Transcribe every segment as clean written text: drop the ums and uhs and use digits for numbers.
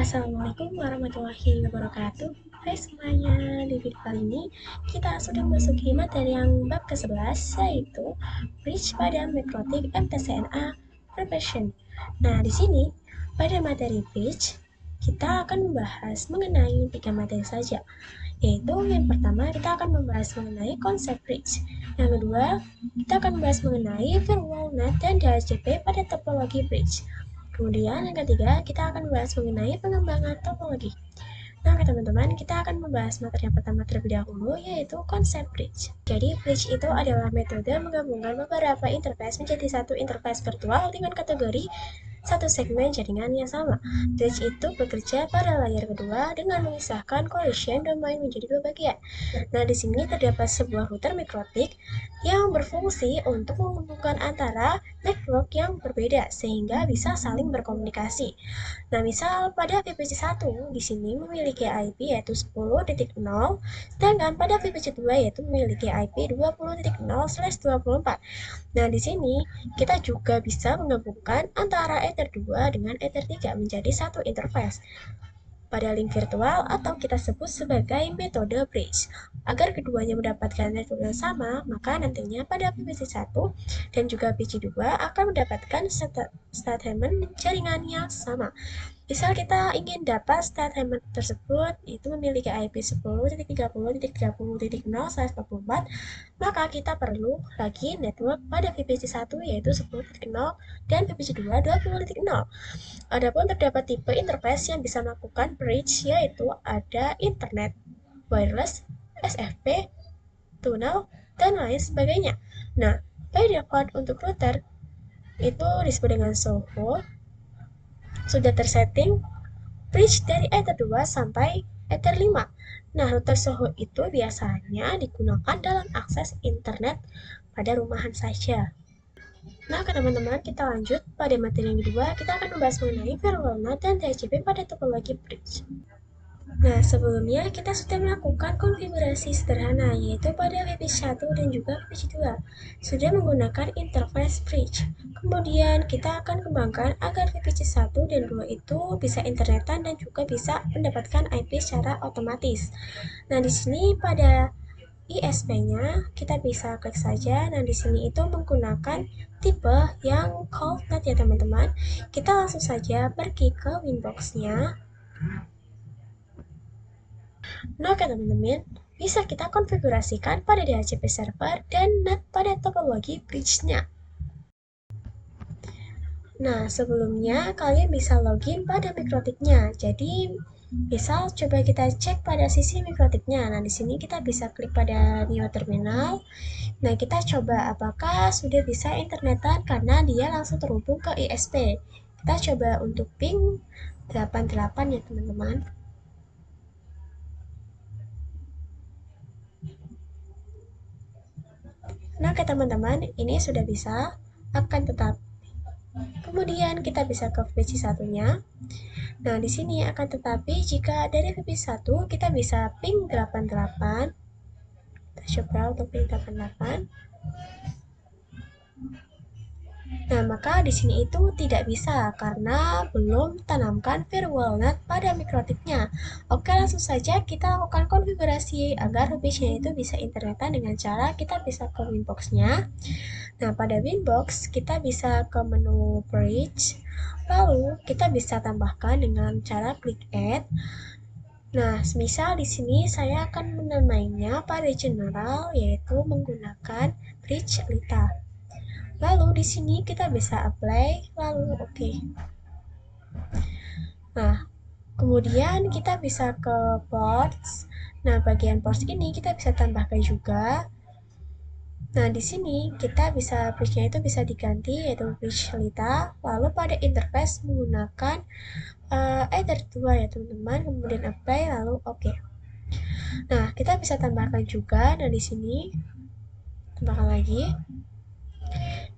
Assalamualaikum warahmatullahi wabarakatuh. Hai semuanya, di video kali ini kita sudah memasuki materi yang bab ke-11, yaitu Bridge pada Mikrotik MTCNA Preparation. Nah, di sini pada materi Bridge kita akan membahas mengenai 3 materi saja, yaitu yang pertama kita akan membahas mengenai konsep bridge, yang kedua kita akan membahas mengenai firewall, NAT, dan DHCP pada topologi bridge. Kemudian yang ketiga, kita akan membahas mengenai pengembangan topologi. Nah, oke teman-teman, kita akan membahas materi yang pertama terlebih dahulu, yaitu konsep bridge. Jadi, bridge itu adalah metode menggabungkan beberapa interface menjadi satu interface virtual dengan kategori satu segmen jaringan yang sama. Bridge itu bekerja pada layer kedua dengan memisahkan collision domain menjadi dua bagian. Nah, di sini terdapat sebuah router mikrotik yang berfungsi untuk menghubungkan antara network yang berbeda sehingga bisa saling berkomunikasi. Nah, misal pada VPC1 di sini memiliki IP yaitu 10.0, sedangkan pada VPC2 yaitu memiliki IP 20.0/24. Nah, di sini kita juga bisa menggabungkan antara Ether 2 dengan Ether 3 menjadi satu interface pada link virtual atau kita sebut sebagai metode bridge. Agar keduanya mendapatkan network yang sama, maka nantinya pada VPC1 dan juga PC2 akan mendapatkan statement jaringan yang sama. Misal kita ingin dapat statement tersebut itu memiliki IP 10.30.30.0/24, maka kita perlu lagi network pada VPC1 yaitu 10.0 dan VPC2 20.0. Adapun terdapat tipe interface yang bisa melakukan bridge, yaitu ada internet, wireless, SFP, tunnel, dan lain sebagainya. Nah, by default untuk router itu disebut dengan SOHO, sudah tersetting bridge dari Ether 2 sampai Ether 5. Nah, router SOHO itu biasanya digunakan dalam akses internet pada rumahan saja. Nah, oke teman-teman, kita lanjut pada materi yang kedua. Kita akan membahas mengenai firewall NAT dan DHCP pada topologi bridge. Nah, sebelumnya kita sudah melakukan konfigurasi sederhana, yaitu pada VPC1 dan juga VPC2 sudah menggunakan interface bridge. Kemudian kita akan kembangkan agar VPC1 dan 2 itu bisa internetan dan juga bisa mendapatkan IP secara otomatis. Nah, di sini pada ISP-nya kita bisa klik saja. Nah, di sini itu menggunakan tipe yang cold NAT ya teman-teman. Kita langsung saja pergi ke Winbox-nya. Nah, oke teman-teman, bisa kita konfigurasikan pada DHCP server dan NAT pada topologi bridge-nya. Nah, sebelumnya kalian bisa login pada mikrotiknya. Jadi, misal coba kita cek pada sisi mikrotiknya. Nah, di sini kita bisa klik pada new terminal. Nah, kita coba apakah sudah bisa internetan karena dia langsung terhubung ke ISP. Kita coba untuk ping 88 ya, teman-teman. Nah, oke teman-teman, ini sudah bisa. Akan tetap kemudian kita bisa ke VPC1-nya. Nah, di sini akan tetapi jika dari VPC1 kita bisa ping 88. Kita coba untuk ping 88. Nah, maka di sini itu tidak bisa karena belum tanamkan firewall NAT pada mikrotiknya. Oke, langsung saja kita lakukan konfigurasi agar VPC itu bisa internetan dengan cara kita bisa ke Winbox-nya. Nah, pada Winbox kita bisa ke menu Bridge, lalu kita bisa tambahkan dengan cara klik Add. Nah, misal di sini saya akan menamainya pada general yaitu menggunakan Bridge Lita. Lalu di sini kita bisa apply, lalu oke. Nah, kemudian kita bisa ke ports. Nah, bagian ports ini kita bisa tambahkan juga. Nah, di sini kita bisa bridge-nya itu bisa diganti yaitu bridge Lita. Lalu pada interface menggunakan Ether 2 ya teman-teman. Kemudian apply, lalu oke. Nah, kita bisa tambahkan juga. Nah, di sini tambahkan lagi.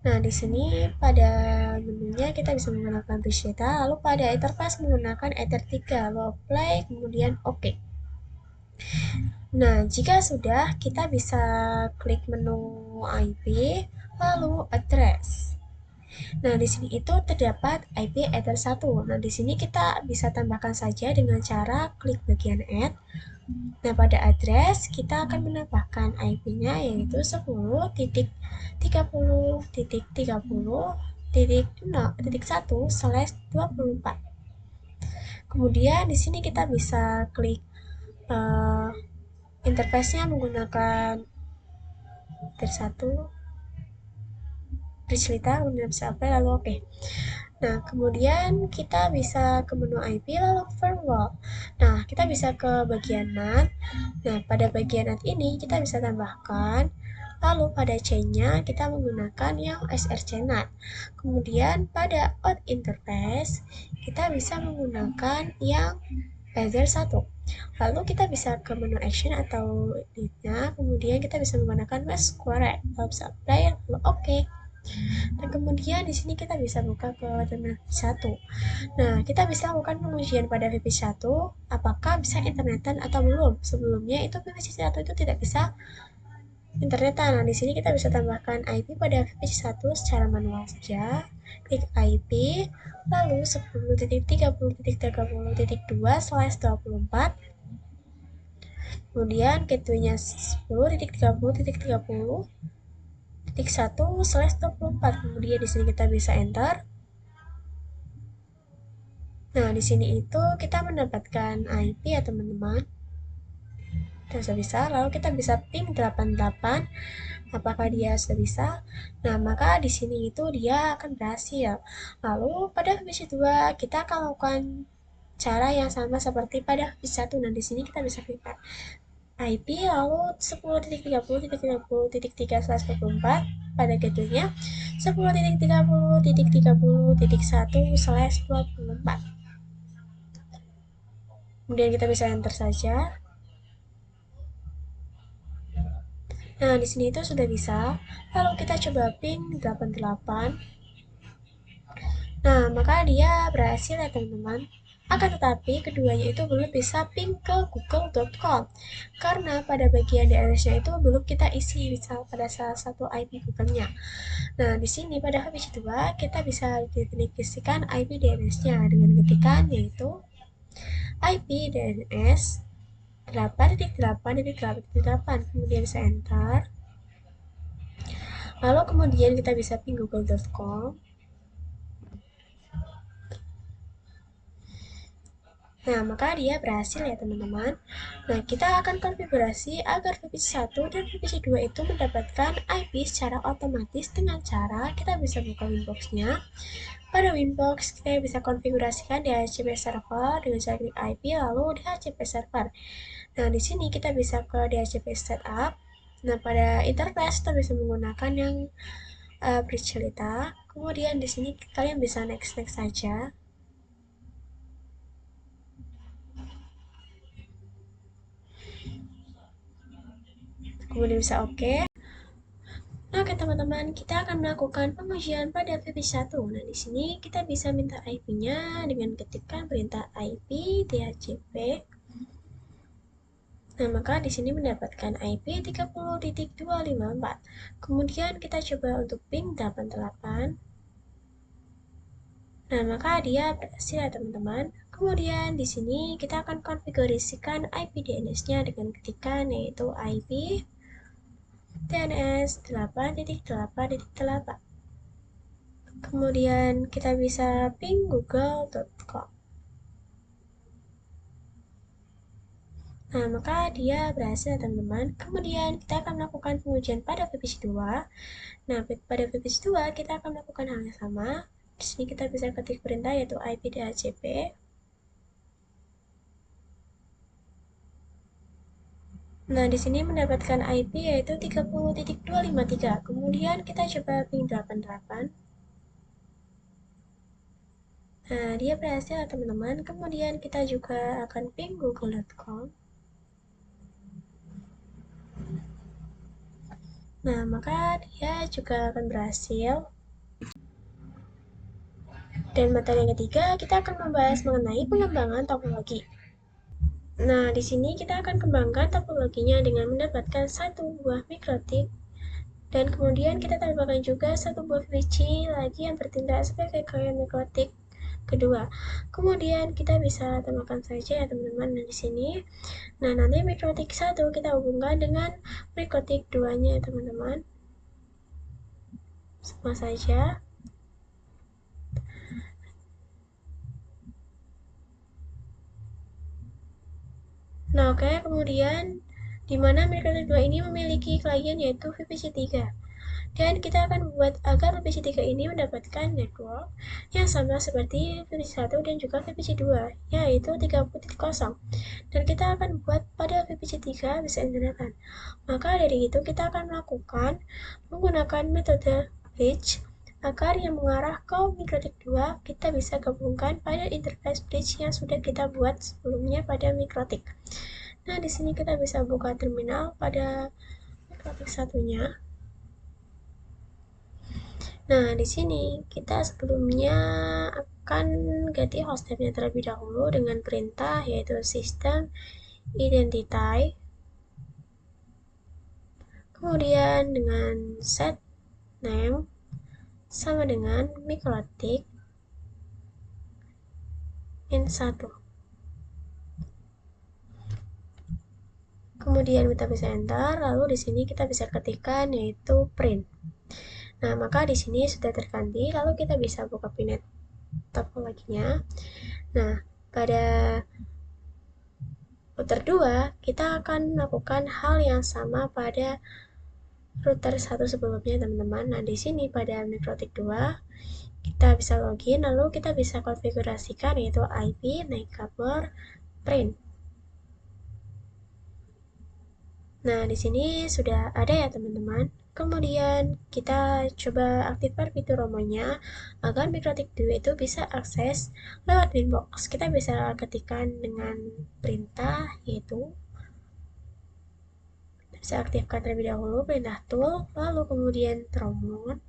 Nah, di sini pada menunya kita bisa menggunakan bridge data, lalu pada interface menggunakan Ether 3, lalu apply, kemudian oke. Nah, jika sudah, kita bisa klik menu IP, lalu address. Nah, di sini itu terdapat IP Ether 1. Nah, di sini kita bisa tambahkan saja dengan cara klik bagian add. Nah, pada address kita akan menambahkan IP-nya yaitu 10.30.30.1/24. Kemudian di sini kita bisa klik interface-nya menggunakan Ether 1 Bridgelita, kemudian bisa apply lalu oke. Nah, kemudian kita bisa ke menu IP lalu firewall. Nah, kita bisa ke bagian NAT. Nah, pada bagian NAT ini kita bisa tambahkan, lalu pada chain-nya kita menggunakan yang SRC NAT. Kemudian pada out interface kita bisa menggunakan yang Ether 1. Lalu kita bisa ke menu action atau lead-nya, kemudian kita bisa menggunakan mesh square, lalu bisa apply, lalu oke. Dan kemudian di sini kita bisa buka ke terminal VP1. Nah, kita bisa lakukan pengujian pada VP1 apakah bisa internetan atau belum. Sebelumnya itu VP1 itu tidak bisa internetan. Nah, di sini kita bisa tambahkan IP pada VP1 secara manual saja. Klik IP, lalu 10.30.30.2/24. Kemudian gateway-nya 10.30.30.1/24. Kemudian di sini kita bisa enter. Nah, di sini itu kita mendapatkan IP ya teman-teman. Dan sudah bisa, lalu kita bisa ping 88. Apakah dia sudah bisa? Nah, maka di sini itu dia akan berhasil. Lalu pada VPC 2 kita akan lakukan cara yang sama seperti pada VPC 1. Nah, di sini kita bisa klik IP lalu 10.30.30.3/24 pada gateway-nya 10.30.30.1/24. Kemudian kita bisa enter saja. Nah, di sini itu sudah bisa. Lalu kita coba ping 88. Nah, maka dia berhasil ya teman-teman. Akan tetapi keduanya itu belum bisa ping ke google.com karena pada bagian DNS-nya itu belum kita isi misal pada salah satu IP Google-nya. Nah, di sini pada VPC 2 kita bisa definisikan IP DNS-nya dengan ketikan yaitu IP DNS 8.8.8.8, kemudian bisa enter. Lalu kemudian kita bisa ping google.com. Nah, maka dia berhasil ya teman-teman. Nah, kita akan konfigurasi agar VPC 1 dan VPC 2 itu mendapatkan IP secara otomatis dengan cara kita bisa buka Winbox-nya. Pada Winbox, kita bisa konfigurasikan DHCP server dengan cara klik IP lalu DHCP server. Nah, di sini kita bisa ke DHCP setup. Nah, pada interface kita bisa menggunakan yang Bridgelita. Kemudian di sini kalian bisa next saja. Kemudian bisa oke. Oke teman-teman, kita akan melakukan pengujian pada VP1. Nah, di sini kita bisa minta IP-nya dengan ketikkan perintah IP DHCP. Nah, maka di sini mendapatkan IP 30.254. Kemudian kita coba untuk ping 88. Nah, maka dia berhasil ya teman-teman. Kemudian di sini kita akan konfigurasikan IP DNS-nya dengan ketikan yaitu IP DNS 8.8.8. Kemudian kita bisa ping google.com. Nah, maka dia berhasil teman-teman. Kemudian kita akan melakukan pengujian pada VPC 2. Nah, pada VPC 2 kita akan melakukan hal yang sama. Di sini kita bisa ketik perintah yaitu IP DHCP. Nah, di sini mendapatkan IP yaitu 30.253. Kemudian kita coba ping 88. Nah, dia berhasil teman-teman. Kemudian kita juga akan ping google.com. Nah, maka dia juga akan berhasil. Dan materi yang ketiga, kita akan membahas mengenai pengembangan topologi. Nah, di sini kita akan kembangkan topologinya dengan mendapatkan satu buah mikrotip Dan kemudian kita tambahkan juga satu buah biji lagi yang bertindak sebagai koin mikrotik kedua. Kemudian kita bisa tambahkan saja ya teman-teman. Nah di sini, nah nanti mikrotik 1 kita hubungkan dengan mikrotik 2-nya ya teman-teman. Sama saja. Nah oke, kemudian di mana mikrotik 2 ini memiliki klien yaitu VPC3. Dan kita akan membuat agar VPC3 ini mendapatkan network yang sama seperti VPC1 dan juga VPC2, yaitu 30.0. Dan kita akan buat pada VPC3 bisa internetkan. Maka dari itu kita akan melakukan menggunakan metode bridge agar yang mengarah ke mikrotik 2 kita bisa gabungkan pada interface bridge yang sudah kita buat sebelumnya pada mikrotik. Nah, di sini kita bisa buka terminal pada mikrotik satunya. Nah, di sini kita sebelumnya akan ganti hostname-nya terlebih dahulu dengan perintah yaitu system identity. Kemudian dengan set name sama dengan mikrotik in1. Kemudian kita bisa enter, lalu di sini kita bisa ketikkan yaitu print. Nah, maka di sini sudah terganti, lalu kita bisa buka pinet topologinya. Nah, pada router 2, kita akan melakukan hal yang sama pada router 1 sebelumnya, teman-teman. Nah, di sini pada mikrotik 2, kita bisa login, lalu kita bisa konfigurasikan yaitu IP, naik kabel, print. Nah, di sini sudah ada ya, teman-teman. Kemudian kita coba aktifkan fitur romonya agar mikrotik 2 itu bisa akses lewat Winbox. Kita bisa ketikkan dengan perintah yaitu bisa aktifkan terlebih dahulu perintah tool, lalu kemudian remote,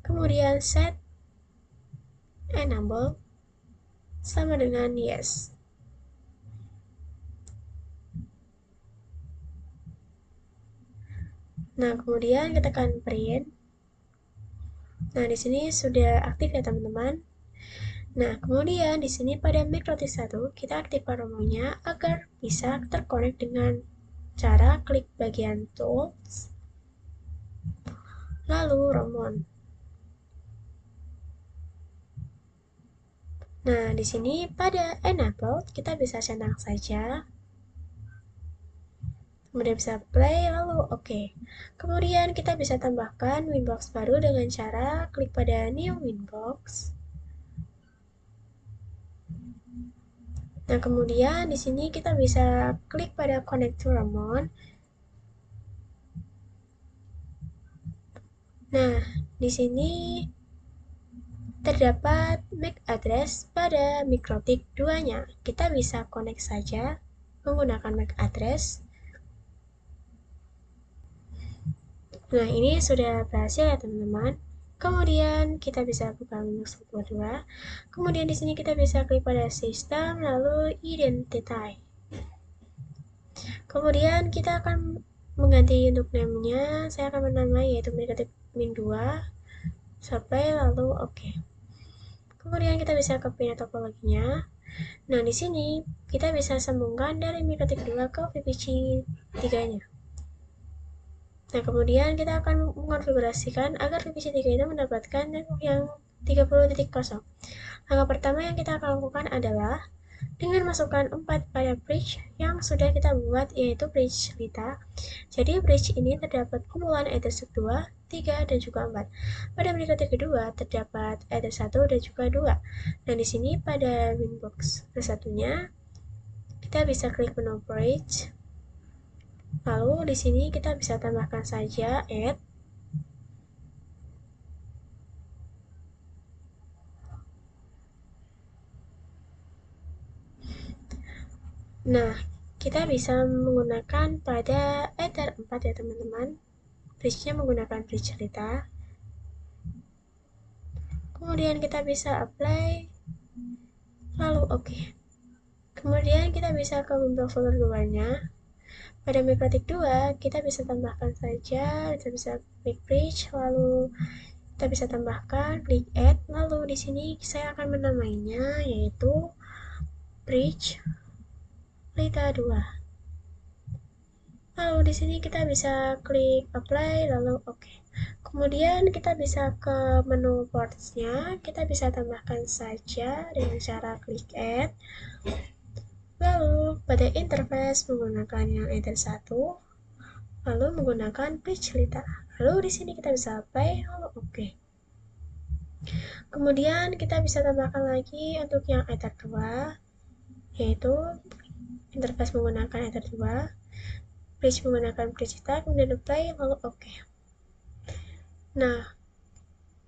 kemudian set enable sama dengan yes. Nah, kemudian kita tekan print. Nah, di sini sudah aktif ya, teman-teman. Nah, kemudian di sini pada mikrotik 1 kita aktifkan romonya agar bisa terkonek dengan cara klik bagian tools, lalu romon. Nah, di sini pada enable kita bisa centang saja. Kemudian bisa play, lalu oke. Kemudian kita bisa tambahkan Winbox baru dengan cara klik pada new Winbox. Nah, kemudian di sini kita bisa klik pada connect to Ramon. Nah, di sini terdapat MAC address pada mikrotik 2-nya. Kita bisa connect saja menggunakan MAC address. Nah, ini sudah berhasil ya, teman-teman. Kemudian kita bisa buka Windows 2. Kemudian di sini kita bisa klik pada sistem lalu identity. Kemudian kita akan mengganti untuk name-nya. Saya akan menamai yaitu mikrotik min 2 sampai lalu oke. Kemudian kita bisa ke pindah topologinya. Nah, di sini kita bisa sambungkan dari mikrotik 2 ke VPC 3-nya. Nah, kemudian kita akan mengonfigurasikan agar VPC 3 itu mendapatkan network yang 30.0. Langkah pertama yang kita akan lakukan adalah dengan masukkan 4 pada bridge yang sudah kita buat yaitu bridge Lita. Jadi bridge ini terdapat kumpulan Ethernet 2, 3, dan juga 4. Pada mikrotik kedua terdapat Ethernet 1 dan juga 2. Dan di sini pada Winbox satunya kita bisa klik menu bridge. Lalu di sini kita bisa tambahkan saja add. Nah, kita bisa menggunakan pada Ether 4 ya, teman-teman. Bridge-nya menggunakan bridge cerita. Kemudian kita bisa apply, lalu oke. Kemudian kita bisa ke Windows folder luarnya. Pada mikrotik 2, kita bisa tambahkan saja, kita bisa klik bridge, lalu kita bisa tambahkan klik add, lalu di sini saya akan menamainya yaitu bridge Lita 2. Lalu di sini kita bisa klik apply, lalu oke. Kemudian kita bisa ke menu ports-nya, kita bisa tambahkan saja dengan cara klik add. Lalu pada interface menggunakan yang enter 1, lalu menggunakan bridge Lita. Lalu di sini kita bisa apply, lalu oke. Kemudian kita bisa tambahkan lagi untuk yang ether 2, yaitu interface menggunakan ether 2, bridge menggunakan bridge Lita, kemudian apply, lalu oke. Nah,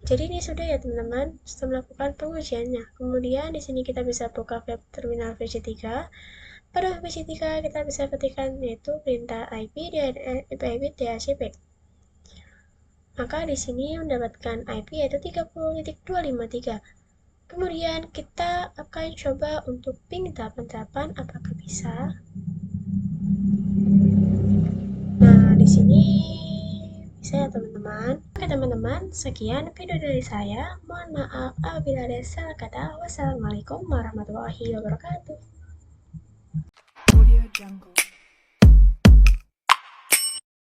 jadi ini sudah ya teman-teman, setelah melakukan pengujiannya. Kemudian di sini kita bisa buka web terminal VC3. Pada VC3 kita bisa ketikkan yaitu perintah IP DHCP. Maka di sini mendapatkan IP yaitu 30.253. Kemudian kita akan coba untuk ping 88 apakah bisa. Nah, di sini bisa ya teman-teman. Oke teman-teman, sekian video dari saya. Mohon maaf apabila ada salah kata. Wassalamualaikum warahmatullahi wabarakatuh. Audio Jungle.